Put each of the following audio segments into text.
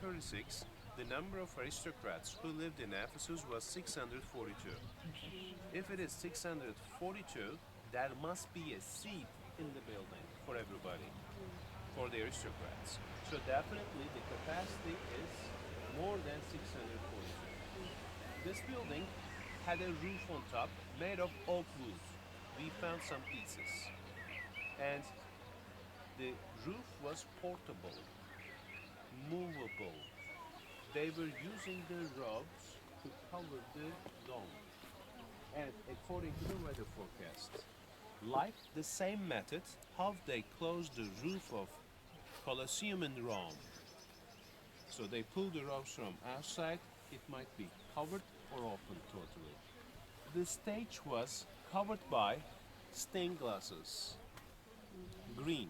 36, the number of aristocrats who lived in Ephesus was 642. If it is 642, there must be a seat in the building for everybody, for the aristocrats. So definitely the capacity is more than 642. This building had a roof on top made of oak wood. We found some pieces. And the roof was portable, movable. They were using the rods to cover the dome. And according to the weather forecast, like the same method how they closed the roof of Colosseum in Rome. So they pull the ropes from outside, it might be covered or open totally. The stage was covered by stained glasses, green,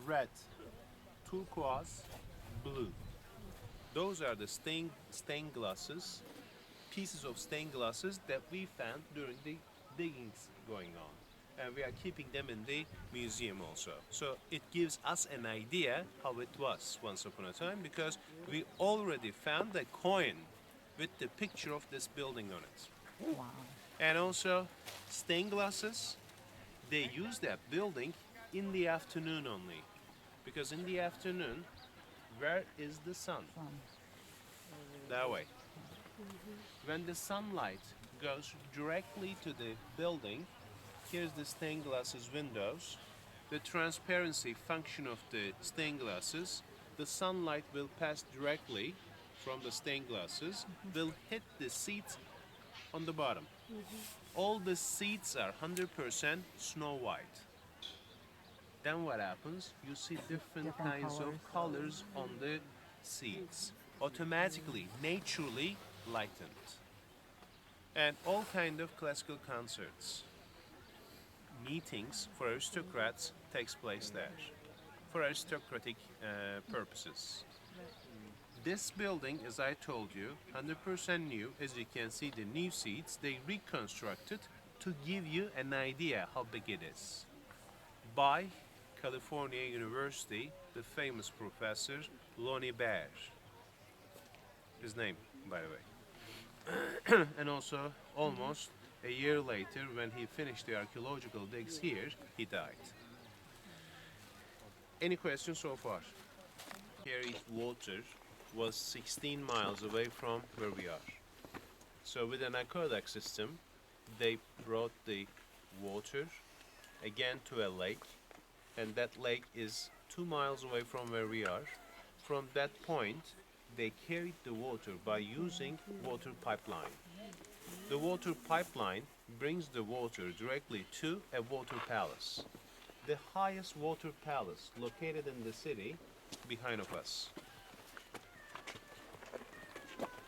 red, turquoise, blue. Those are the stained glasses, pieces of stained glasses that we found during the diggings going on. And we are keeping them in the museum also. So it gives us an idea how it was once upon a time, because we already found a coin with the picture of this building on it. Wow. And also stained glasses, they use that building in the afternoon only. Because in the afternoon, where is the sun? That way. When the sunlight goes directly to the building, here's the stained glasses windows. The transparency function of the stained glasses, the sunlight will pass directly from the stained glasses, will hit the seats on the bottom. All the seats are 100% snow white. Then what happens? You see different kinds of colors on the seats. Automatically, naturally lightened. And all kind of classical concerts. Meetings for aristocrats takes place there for aristocratic purposes. This building, as I told you, 100% new. As you can see, the new seats, they reconstructed to give you an idea how big it is. By California University, the famous professor Lonnie Baer. His name, by the way. And also, almost a year later, when he finished the archaeological digs here, he died. Any questions so far? Carried water was 16 miles away from where we are. So with an aqueduct system, they brought the water again to a lake, and that lake is 2 miles away from where we are. From that point, they carried the water by using water pipeline. The water pipeline brings the water directly to a water palace. The highest water palace located in the city behind of us.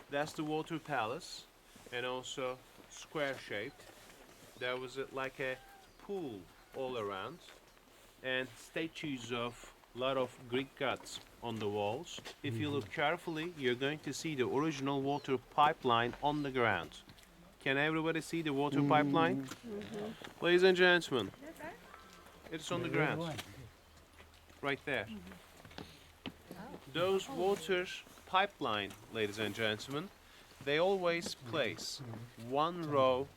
That's the water palace, and also square shaped. There was like a pool all around, and statues of a lot of Greek gods on the walls. If you look carefully, you're going to see the original water pipeline on the ground. Can everybody see the water pipeline? Ladies and gentlemen, it's on the ground, right there. Those water pipeline, ladies and gentlemen, they always place one row,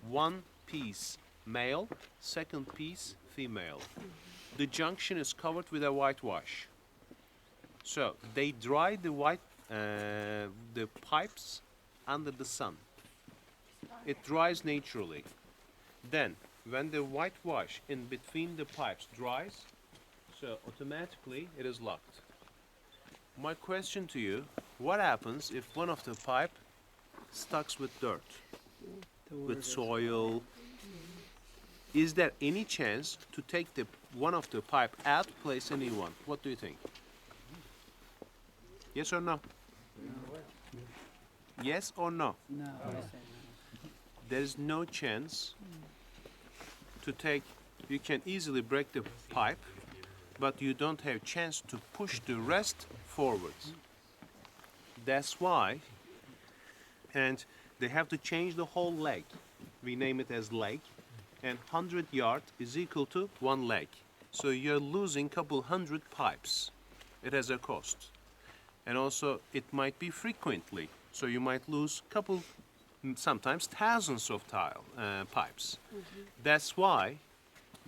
one piece male, second piece female. The junction is covered with a whitewash. So they dry the pipes under the sun. It dries naturally. Then, when the whitewash in between the pipes dries, so automatically it is locked. My question to you, what happens if one of the pipe stucks with dirt, with soil? Is there any chance to take the one of the pipe out, place a new one? What do you think? Yes or no? Yes or no? No. There's no chance to take, you can easily break the pipe, but you don't have chance to push the rest forward. That's why, and they have to change the whole leg. We name it as leg, and 100 yard is equal to 1 leg. So you're losing couple hundred pipes. It has a cost. And also it might be frequently. So you might lose couple, sometimes thousands of pipes. That's why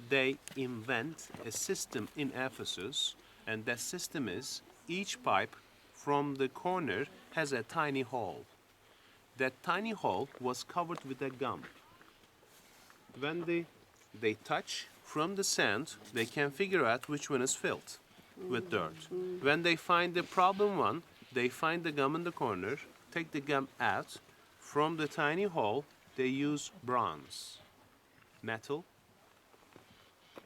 they invent a system in Ephesus, and that system is each pipe from the corner has a tiny hole. That tiny hole was covered with a gum. When they touch from the sand, they can figure out which one is filled with dirt. When they find the problem one, they find the gum in the corner, take the gum out. From the tiny hole, they use bronze, metal,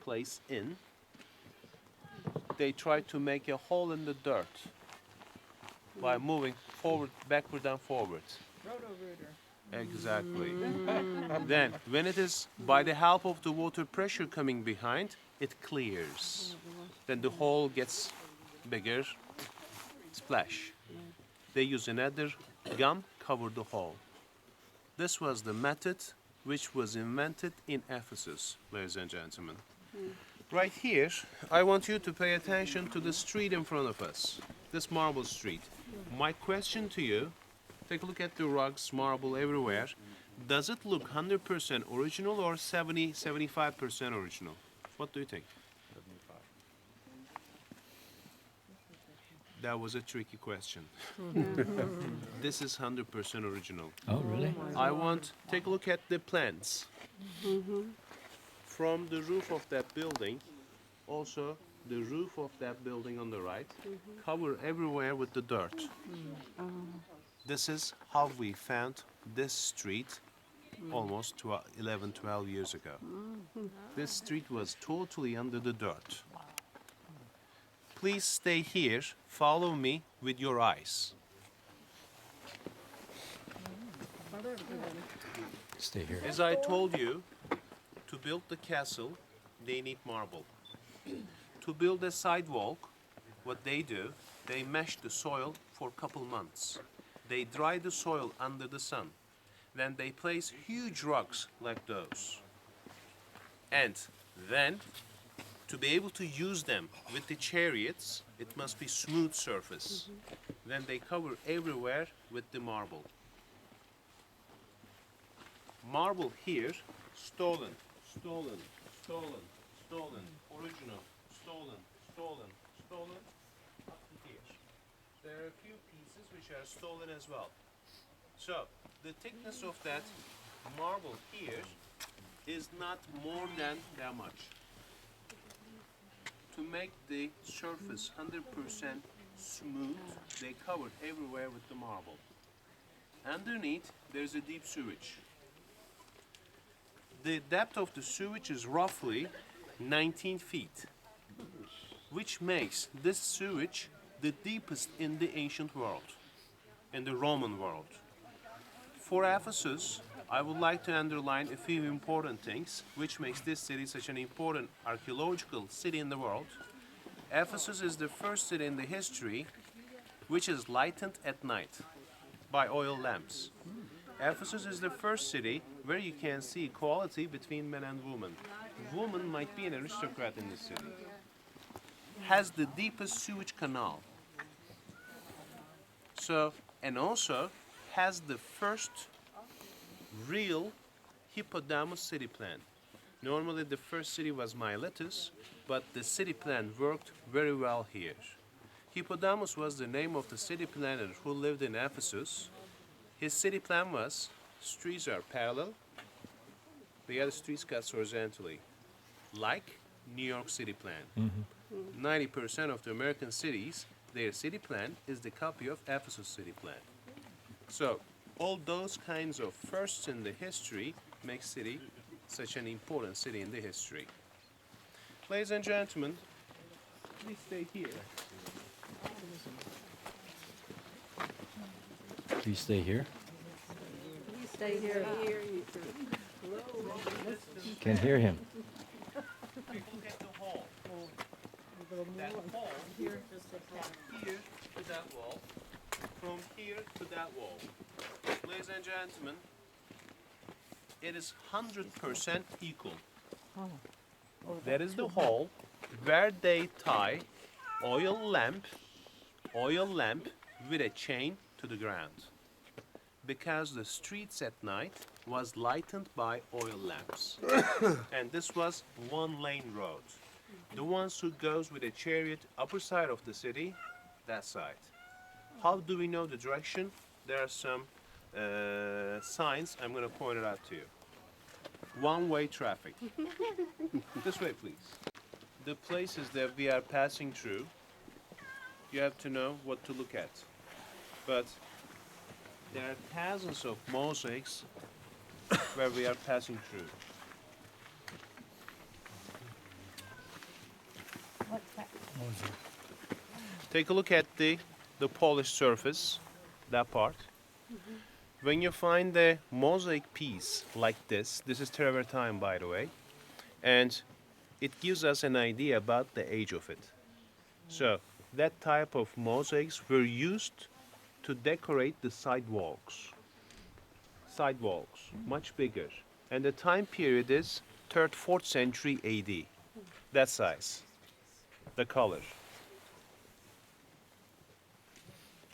place in. They try to make a hole in the dirt by moving forward, backward and forward. Exactly. Then, when it is by the help of the water pressure coming behind, it clears. Then the hole gets bigger, splash. They use another gum, cover the hole. This was the method which was invented in Ephesus, ladies and gentlemen. Right here, I want you to pay attention to the street in front of us, this marble street. My question to you, take a look at the rugs, marble everywhere. Does it look 100% original or 75% original? What do you think? That was a tricky question. This is 100% original. Oh, really? I want, take a look at the plans. From the roof of that building, also the roof of that building on the right, cover everywhere with the dirt. This is how we found this street almost 11, 12 years ago. This street was totally under the dirt. Please stay here, follow me with your eyes. Stay here. As I told you, to build the castle, they need marble. To build a sidewalk, what they do, they mesh the soil for a couple months. They dry the soil under the sun. Then they place huge rocks like those. And then, to be able to use them with the chariots, it must be smooth surface. Then they cover everywhere with the marble. Marble here, stolen, stolen, stolen, stolen, original, stolen, stolen, stolen, up to here. There are a few pieces which are stolen as well. So, the thickness of that marble here is not more than that much. To make the surface 100% smooth, they covered everywhere with the marble. Underneath, there's a deep sewage. The depth of the sewage is roughly 19 feet, which makes this sewage the deepest in the ancient world, in the Roman world. For Ephesus, I would like to underline a few important things which makes this city such an important archaeological city in the world. Ephesus is the first city in the history which is lightened at night by oil lamps. Ephesus is the first city where you can see equality between men and women. Woman might be an aristocrat in the city. Has the deepest sewage canal. So, and also has the first real hippodamus city plan. Normally the first city was Miletus, but the city plan worked very well here. Hippodamus was the name of the city planner who lived in Ephesus. His city plan was, streets are parallel, the other streets cut horizontally, like New York City plan. 90% of the American cities, their city plan is the copy of Ephesus city plan. So, all those kinds of firsts in the history make city such an important city in the history. Ladies and gentlemen, please stay here. Please stay here. Stay here. Can't hear him. Look at the hall. That hall, here to that wall, from here to that wall. Ladies and gentlemen, it is 100% equal. That is the hole where they tie oil lamp oil lamp with a chain to the ground, because the streets at night was lightened by oil lamps. And this was one-lane road. The ones who goes with a chariot upper side of the city, that side. How do we know the direction? There are some signs. I'm going to point it out to you. One-way traffic. This way, please. The places that we are passing through, you have to know what to look at. But there are thousands of mosaics where we are passing through. Take a look at the polished surface, that part. When you find a mosaic piece like this is travertine, by the way, and it gives us an idea about the age of it. So that type of mosaics were used to decorate the sidewalks. Sidewalks, much bigger. And the time period is 3rd, 4th century AD. That size, the color.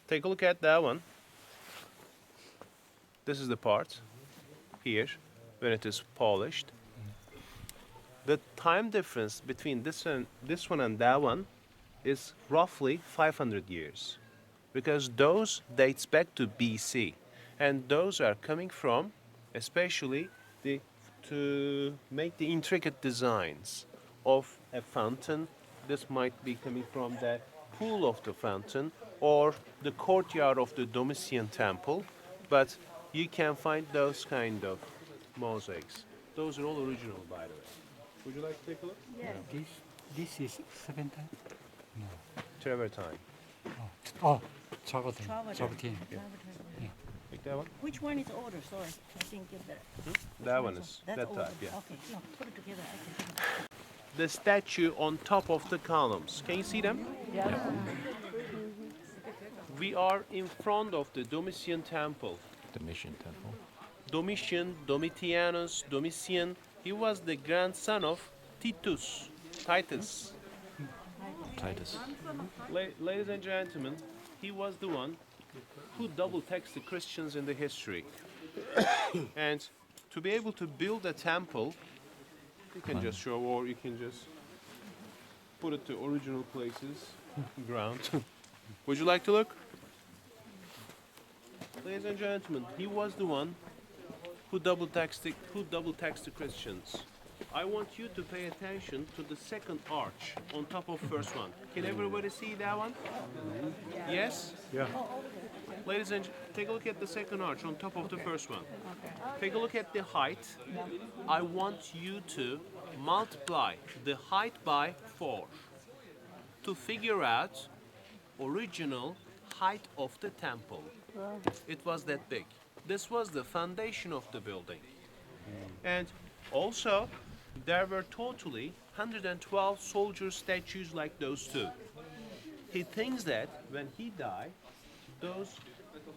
Take a look at that one. This is the part here when it is polished. The time difference between this one and that one is roughly 500 years, because those dates back to BC, and those are coming from especially to make the intricate designs of a fountain. This might be coming from the pool of the fountain or the courtyard of the Domitian temple, but you can find those kind of mosaics. Those are all original, by the way. Would you like to take a look? This is 17. Travertine. Oh, 17. Travertine. 17. Take that one. Which one is older? Sorry, I didn't get that. That one is That's that older. type, yeah. Okay, no, put it together. I can. The statue on top of the columns. Can you see them? Yeah. We are in front of the Domitian temple. Domitian temple. Domitianus, Domitian. He was the grandson of Titus. Titus. Titus. Ladies and gentlemen, he was the one who double-taxed the Christians in the history. And to be able to build a temple, you can just show, or you can just put it to original places, ground. Would you like to look? Ladies and gentlemen, he was the one who double-taxed the Christians. I want you to pay attention to the second arch on top of first one. Can everybody see that one? Yes? Yeah. Ladies and take a look at the second arch on top of the first one. Take a look at the height. I want you to multiply the height by 4 to figure out original height of the temple. It was that big. This was the foundation of the building. And also, there were totally 112 soldier statues like those two. He thinks that when he died, those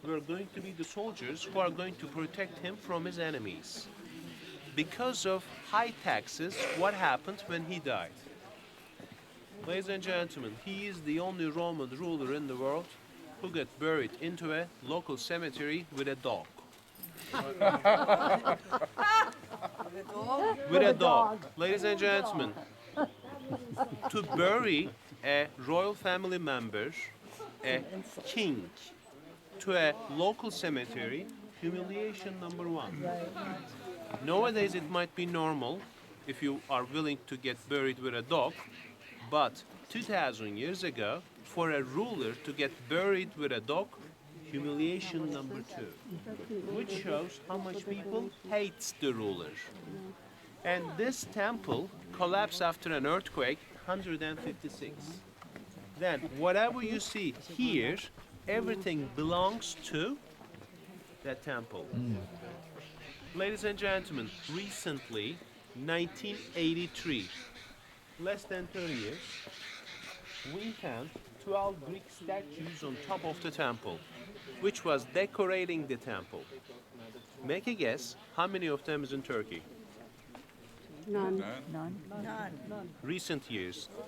were going to be the soldiers who are going to protect him from his enemies. Because of high taxes, what happened when he died? Ladies and gentlemen, he is the only Roman ruler in the world who got buried into a local cemetery with a dog. With a dog. Ladies and gentlemen, to bury a royal family member, a king, to a local cemetery, humiliation number 1. Nowadays it might be normal if you are willing to get buried with a dog, but 2000 years ago, for a ruler to get buried with a dog, humiliation number 2, which shows how much people hates the ruler. And this temple collapsed after an earthquake, 156. Then, whatever you see here, everything belongs to that temple. Ladies and gentlemen, recently, 1983, less than 30 years, we found 12 Greek statues on top of the temple, which was decorating the temple. Make a guess, how many of them is in Turkey? None. Recent years,